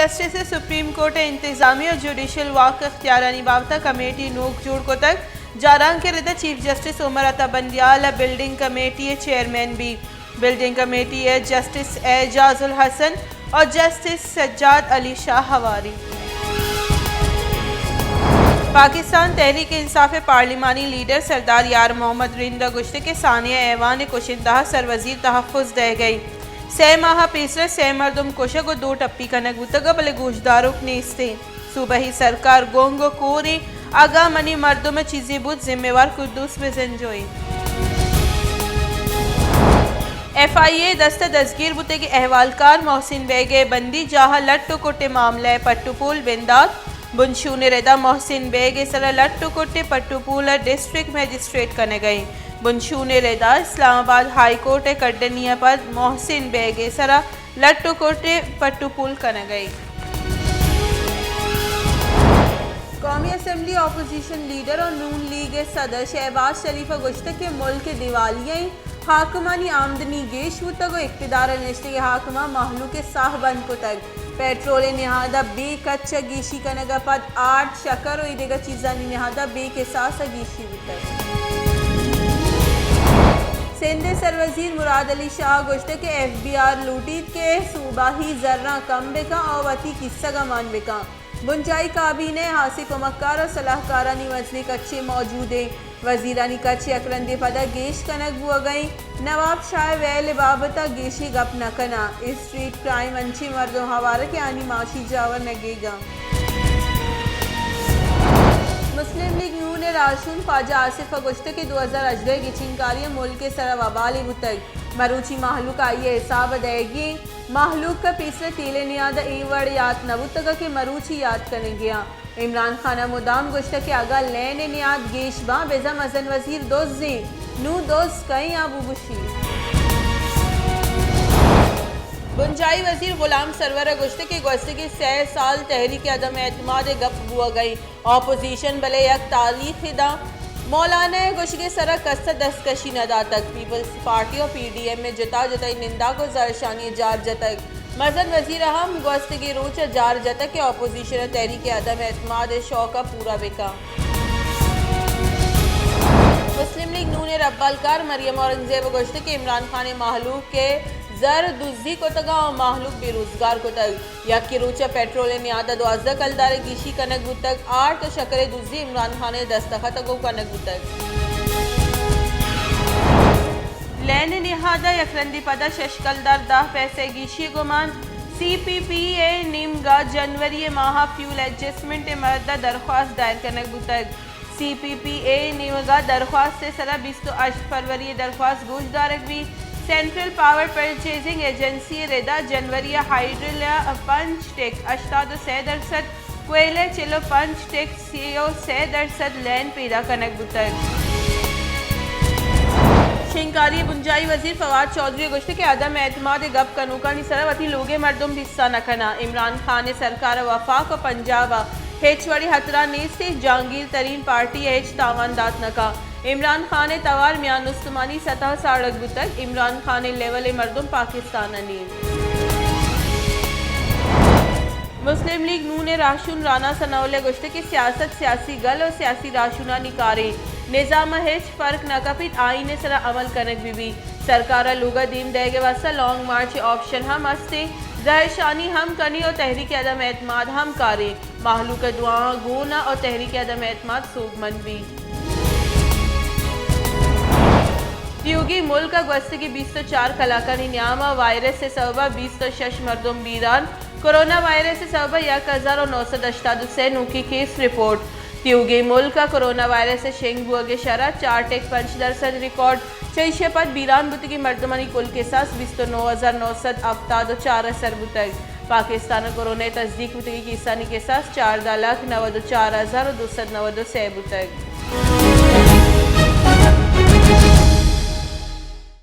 Justice supreme court इंतजामी और judicial वाक अख्तियारानी बाबता committee नोक जोड़ को तक जारान के रिदा chief justice Umar Ata Bandial building committee chairman भी building committee justice Ejazul Hasan और जस्टिस सज्जाद अली शाह हवारी। पाकिस्तान तहरीक इंसाफ पार्लिमानी लीडर सरदार यार मोहम्मद रिंदा गुश्ते के सानिया ऐवान कुशिंदा सरवजीर तहफ़्फ़ुज़ दे गई। 6 माह पीसरे 6 मरदम कोशक और 2 टप्पी कनक बुतगा बले गोशदारों नेस्ते सूबही सरकार गोंगो कोरी आगा मनी मर्दों में चीज़ें बुत जिम्मेवार कुद्दूस में जंजोई। FIA दस्ता दसगीर बुते के अहवालकार मोहसिन बेगे बंदी जहाँ लट्टू कोटे मामले पट्टूपुल बिंदात बुनशून रेदा मोहसिन बेगे सरा लट्टू कोटे पट्टूपुल डिस्ट्रिक्ट मजिस्ट्रेट करने गई। बुनशून रेदा इस्लामाबाद हाई कोर्ट कड्डनिया पर मोहसिन बेगे सरा लट्टू कोटे पट्टूपुल करने गई। कौमी असम्बली अपोजिशन लीडर और नून लीग सदर शहबाज शरीफ गुश्त के मुल्क के दिवालियाई हाकमानी आमदनी गेश तक इकतदार नश्ते हाकमा महलू के साहबंद को तक पेट्रोल नहादा बे कच्चा गीशी कनगा पद 8 शकर और इदेगा चीज़ा नहादा बे के साथ गीशी तक। सिंध सरवजीर मुराद अली शाह गुश्त के FBR लूटीत के सूबाही जर्रा कम बेका और वती किस्सा का मान बेका बुंजाई काबीने हासिफ मक्कार और सलाहकारानी वजनी कच्चे मौजूद है। वजीरानी कच्चे अकरंदे पदा गेश कनक बुआ गई। नवाब शाह वैल बाबता गेशी गप न कना स्ट्रीट क्राइम अंची मर्दों हवारा के आनी माशी जावर नगेगा। मुस्लिम लीग नून ने राशून ख्वाजा आसिफ गुश्त के 2018 की चिंकारियाँ मुल्क के सरा वबाली बुतक मरूची माहलूक आइए हिसाब अदायगी माहलूक का पीसरे तीले नियादा ईवड़ याद नबुतगा के मरूची याद करने गया। इमरान खाना मुदाम गुश्त के आगा लेने नियाद गेशबा बेजा मजन वजीर दोजी नू दोस्त कई आबू बुशी। बुंजाई वजीर गुलाम सरवर गुश्त के गुस्से के 6 साल तहरीक अदम एतमाद गप बुआ गई। अपोजिशन बले यक तारीख दा मौलाना गुश के सरा कस्ता दस्तकशी नदा तक पीपल्स पार्टी और PDM में जता जताई निंदा को जरशानी जार जतक मजन वजीर अहम गुस्त की रोच जार जतक के अपोजिशन तहरीक अदम एतमाद शौका पूरा बेका। मुस्लिम लीग नून रब्बालकार मरियम औरंगजेब गुश्त के इमरान खान माहलूक के जर दुजी को तगा और माहलूक बेरोजगार को तक यक की रोचा पेट्रोल नियादा 12 कलदार गीशी कनक बुतक 8 शकरे दुजी इमरान खान दस्तखत को कनक बुतक लैन निहादा यकरंदी पदा शशकलदार 10 पैसे गीशी गुमान CPPA निमगा जनवरी माह फ्यूल एडजस्टमेंट मर्दा दरख्वास्त दायर कनक बुतक CPPA निमगा दरख्वास्त से सरा 28 फरवरी दरख्वास्त गोशदारक भी सेंट्रल पावर परचेजिंग एजेंसी रेदा जनवरी हाइड्रिया पंच टेक 8.63 कोयले चिलो पंच टेक CO 6% लैन पैदा कनक बुतक शिंकारी बुंजाई वजीर फवाद चौधरी गुश्त के अदम एतमाद गप कनूकानी सरवती लोगे मर्दुम हिस्सा न कना इमरान खान ने सरकार वफाक और पंजाब हेचवाड़ी हतरा नेस्ते जहांगीर तरीन पार्टी हेच तावान दात नका इमरान खान ने तवार मियान उस्मानी सतह साड़क बुतक इमरान खान लेवल मर्दुम पाकिस्तान मुस्लिम लीग नून राशून राना सनौले गुश्त की सियासत सियासी गल और सियासी राशूना निकारे निज़ाम हेच फर्क नकपित आईने सरा अमल कनक भी सरकार लुगा दीम देगे वास्ता लॉन्ग मार्च ऑप्शन हम अस्ते जहरशानी हम कनी और तहरीक अदम एतमाद हम कारे माहलूक दुआ गोना और तहरीक अदम एतमाद सोगमन भी त्यूगी मुल्क गस्त की 20 कलाकानी न्यामा वायरस से सबा 20 मर्दुम बीरान कोरोना वायरस से सबा 1988 की केस रिपोर्ट त्यूगी मुल्क का कोरोना वायरस से शेंग बुआ के शरा 4.5% रिकॉर्ड 6 पद बीरान बुत की मर्दमानी कुल के साथ 29,974 असर बुतक पाकिस्तान कोरोना तस्दीक बुत की किसानी के साथ 4,94,292 बुतक।